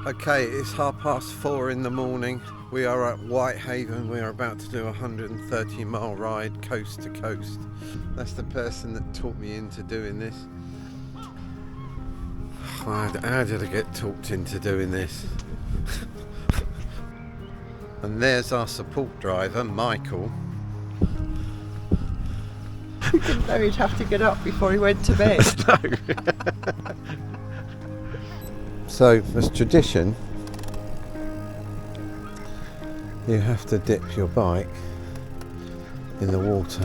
Okay, it's 4:30 in the morning. We are at Whitehaven. We are about to do a 130-mile ride coast to coast. That's the person that taught me into doing this. How did I get talked into doing this? And there's our support driver, Michael. He didn't know he'd have to get up before he went to bed. No. So, as tradition, you have to dip your bike in the water.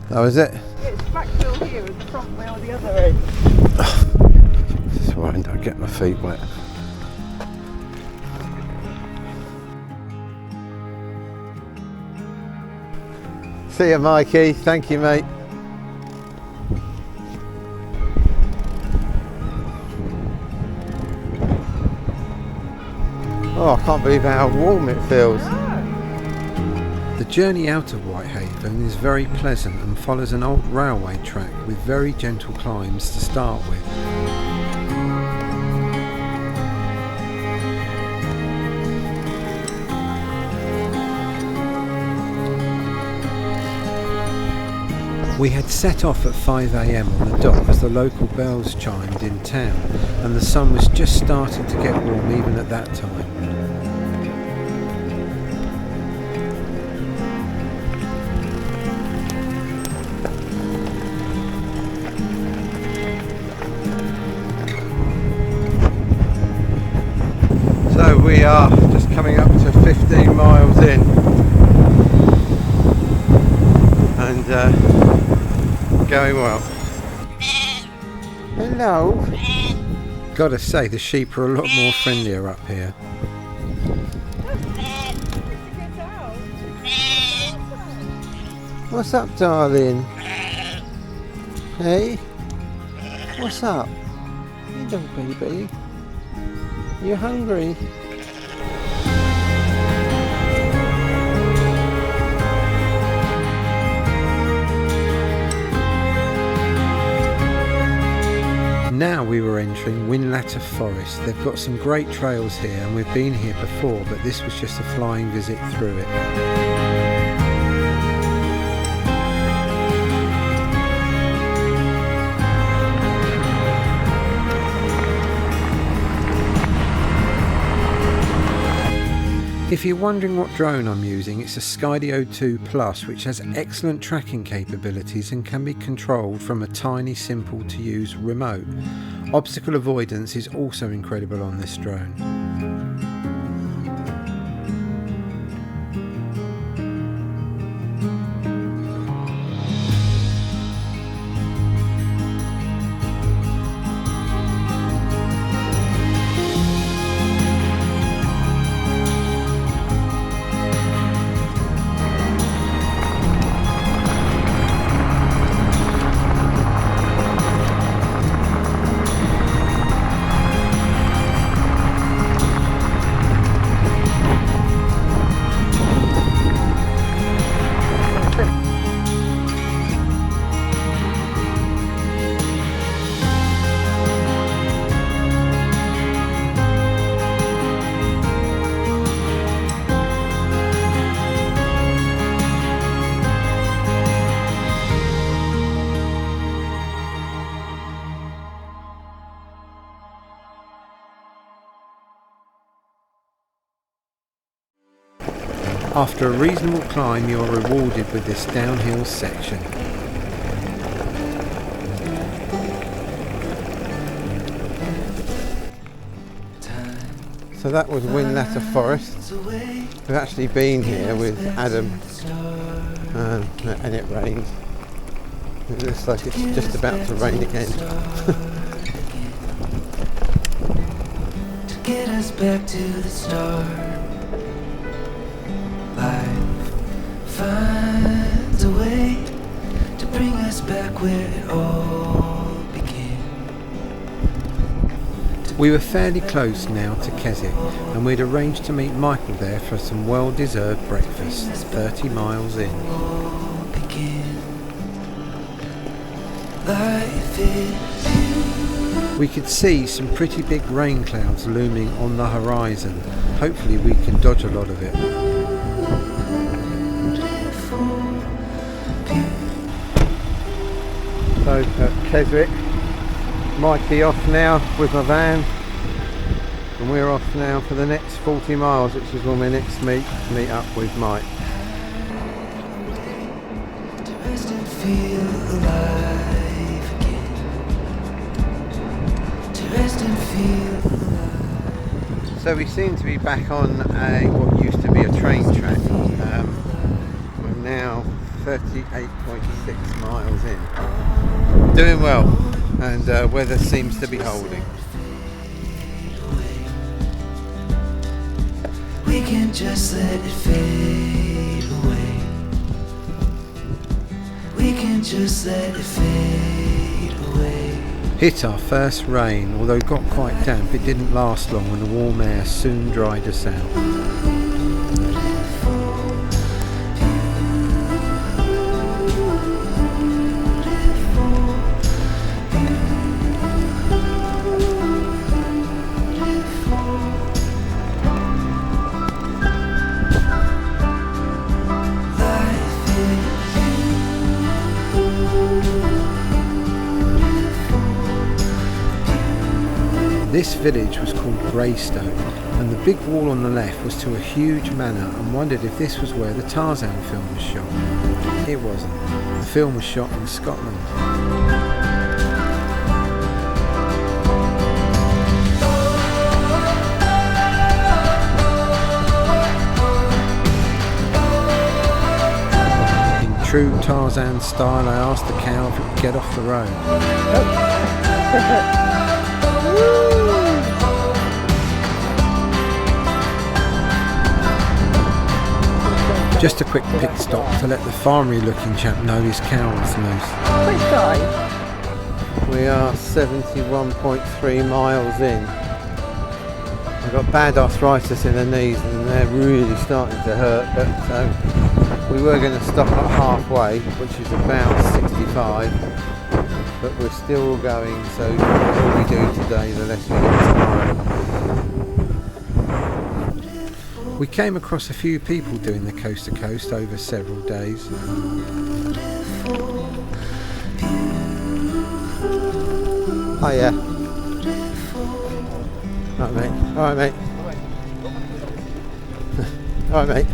That was it? Yeah, it's back wheel here and the front wheel the other end. This is why I don't get my feet wet. See you, Mikey. Thank you, mate. Oh, I can't believe how warm it feels. The journey out of Whitehaven is very pleasant and follows an old railway track with very gentle climbs to start with. We had set off at 5 AM on the dock as the local bells chimed in town, and the sun was just starting to get warm even at that time. So we are just coming up to 15 miles in, and going well. Hello. Gotta say, the sheep are a lot more friendlier up here. What's up, darling? Hey? What's up? Hello, baby. You hungry? Now we were entering Whitehaven Forest. They've got some great trails here, and we've been here before, but this was just a flying visit through it. If you're wondering what drone I'm using, it's a Skydio 2 Plus, which has excellent tracking capabilities and can be controlled from a tiny, simple to use remote. Obstacle avoidance is also incredible on this drone. After a reasonable climb, you are rewarded with this downhill section. So that was Whitehaven Forest. We've actually been here with Adam, and it rained. It looks like it's just about to rain again. To get us back to the start. Life finds a way to bring us back where it all began. We were fairly close now to Keswick, and we'd arranged to meet Michael there for some well-deserved breakfast, 30 miles in. We could see some pretty big rain clouds looming on the horizon. Hopefully we can dodge a lot of it. So at Keswick, Mikey off now with my van, and we're off now for the next 40 miles, which is when we next meet up with Mike. So we seem to be back on what used to be a train track. We're now 38.6 miles in. Doing well, and weather seems to be holding. We can just let it fade away. We can just let it fade away. Hit our first rain, although it got quite damp, it didn't last long and the warm air soon dried us out. This village was called Greystone, and the big wall on the left was to a huge manor, and wondered if this was where the Tarzan film was shot. It wasn't. The film was shot in Scotland. In true Tarzan style, I asked the cow if it would get off the road. Just a quick pit stop to let the farmery looking chap know his cow was loose. Which guy? We are 71.3 miles in. I've got bad arthritis in the knees and they're really starting to hurt, but we were going to stop at halfway, which is about 65, but we're still going, so the more we do today, the less we do tomorrow. We came across a few people doing the coast to coast over several days. Oh yeah. Alright mate. Alright mate. Alright mate.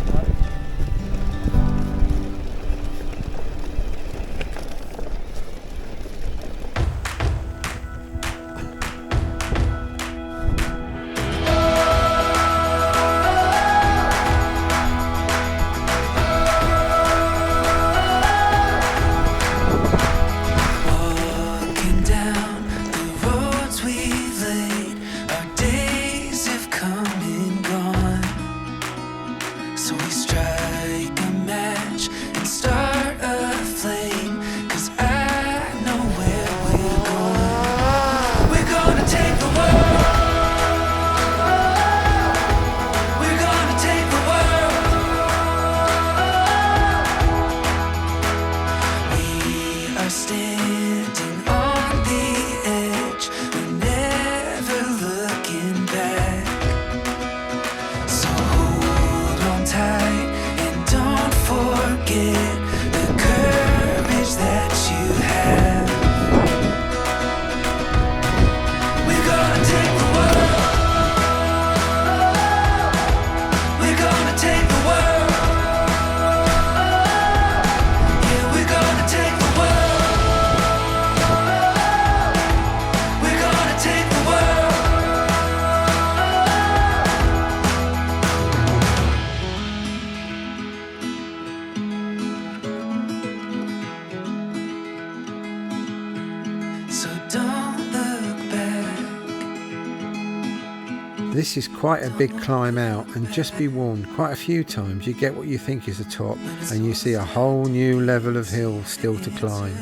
This is quite a big climb out, and just be warned, quite a few times you get what you think is a top and you see a whole new level of hill still to climb.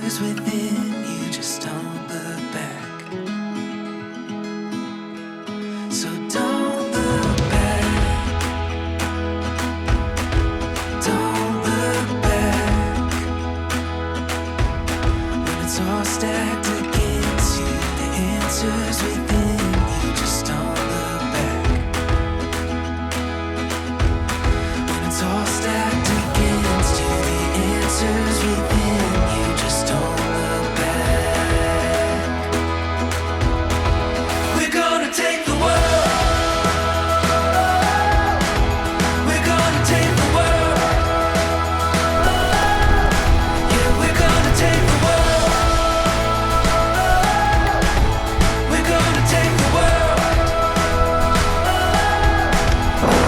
answers within you, just don't look back. When it's all stacked against you, the answers within you, just don't look back. We're gonna take the world. We're gonna take the world. Yeah, we're gonna take the world. We're gonna take the world.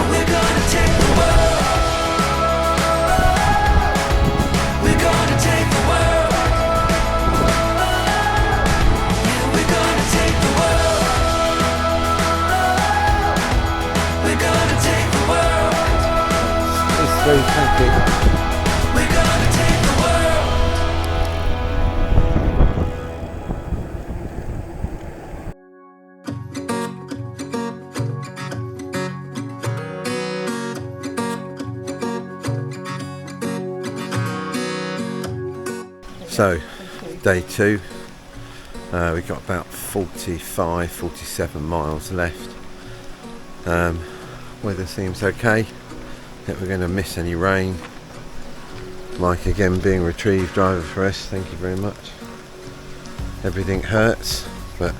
We're gonna take the world. We're gonna take the world. Yeah, we're gonna take the world. We're gonna take the world. It's very funky. We're gonna take the world. So, day 2, we got about 45, 47 miles left. Weather seems okay. Think we're going to miss any rain. Mike again being retrieved driver for us, thank you very much. Everything hurts, but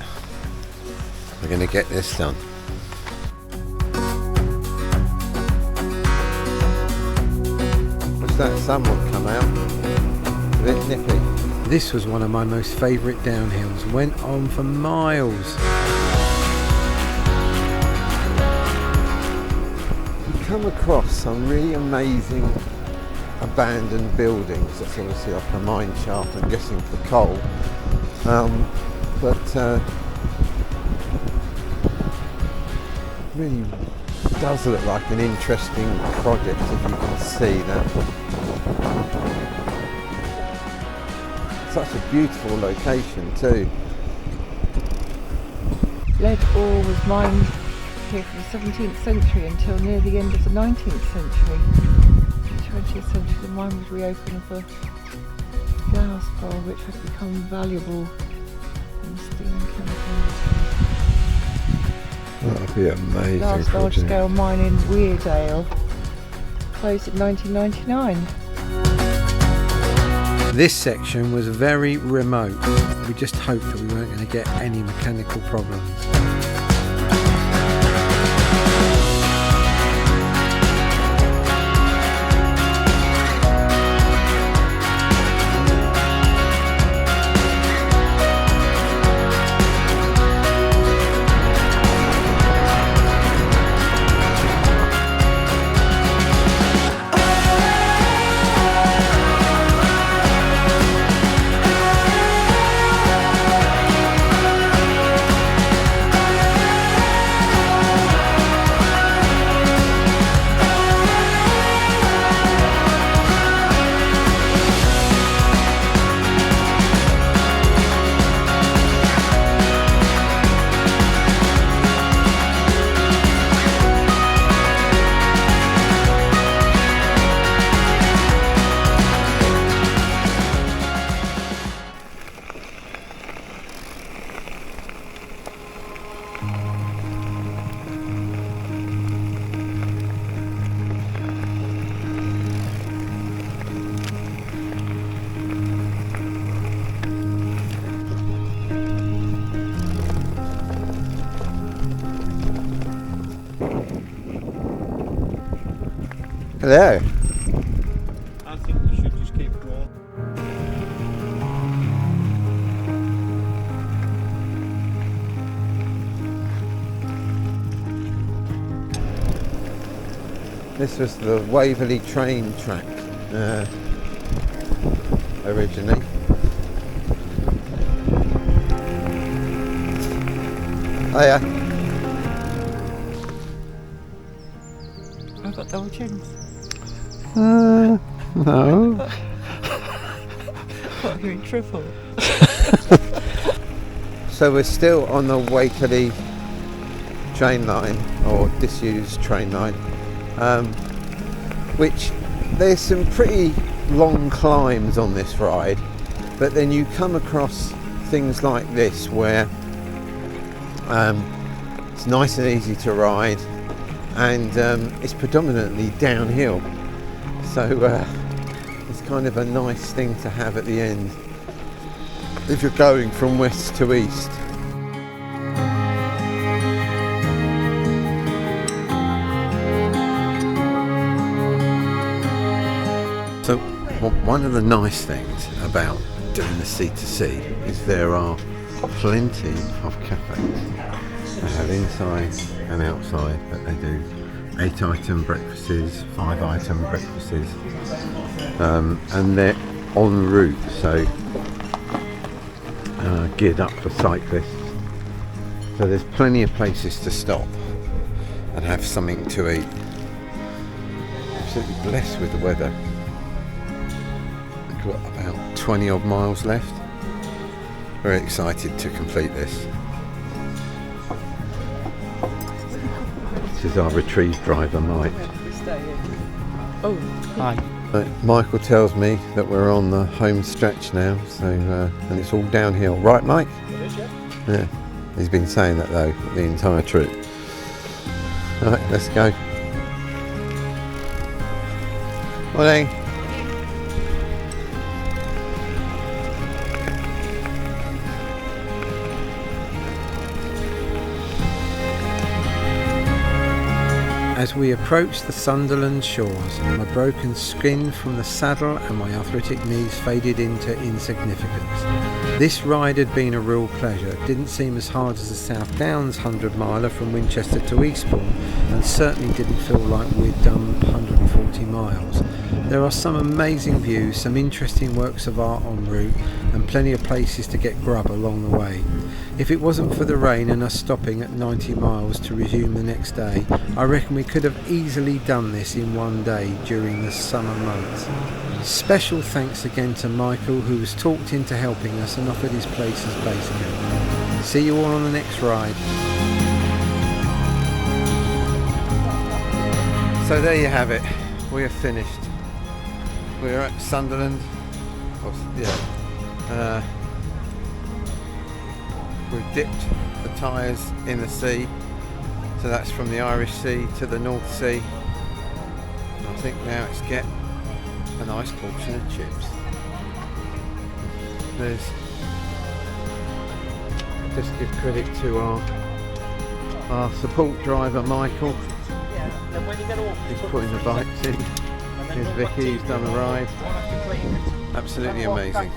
we're going to get this done. What's that? Someone come out? A bit nippy. This was one of my most favourite downhills. Went on for miles. You come across some really amazing abandoned buildings. That's obviously like a mine shaft, I'm guessing, for coal. But really does look like an interesting project, if you can see that. Such a beautiful location too. Lead ore was mined here from the 17th century until near the end of the 19th century. In the 20th century the mine was reopened for glass coal, which had become valuable in steel and chemicals. That would be amazing. Last large-scale mine in Weardale closed in 1999. This section was very remote. We just hoped that we weren't going to get any mechanical problems. Hello. I think we should just keep going. This was the Waverley train track originally. Oh yeah. I've got double chins. No. What, you're in triple? So we're still on the Waverley train line, or disused train line, which there's some pretty long climbs on this ride, but then you come across things like this where It's nice and easy to ride, and it's predominantly downhill, so it's kind of a nice thing to have at the end if you're going from west to east. So one of the nice things about doing the C2C is there are plenty of cafes. They have inside and outside, but they do 8-item breakfasts, 5-item breakfasts, and they're en route, so geared up for cyclists. So there's plenty of places to stop and have something to eat. Absolutely blessed with the weather. We've got about 20 odd miles left. Very excited to complete this. This is our retrieve driver, Mike. Oh, Hi. Michael tells me that we're on the home stretch now, so and it's all downhill, right, Mike? It is, yeah. Yeah. He's been saying that though the entire trip. All right, let's go. Morning. As we approached the Sunderland shores, my broken skin from the saddle and my arthritic knees faded into insignificance. This ride had been a real pleasure. It didn't seem as hard as the South Downs 100 miler from Winchester to Eastbourne, and certainly didn't feel like we'd done 140 miles. There are some amazing views, some interesting works of art en route, and plenty of places to get grub along the way. If it wasn't for the rain and us stopping at 90 miles to resume the next day, I reckon we could have easily done this in one day during the summer months. Special thanks again to Michael, who was talked into helping us and offered his place as base camp. See you all on the next ride. So there you have it, we are finished. We're at Sunderland. We've dipped the tyres in the sea, so that's from the Irish Sea to the North Sea. I think now it's get a nice portion of chips. There's, just give credit to our support driver Michael. He's putting the bikes in. Here's Vicky, who's done the ride. Absolutely amazing.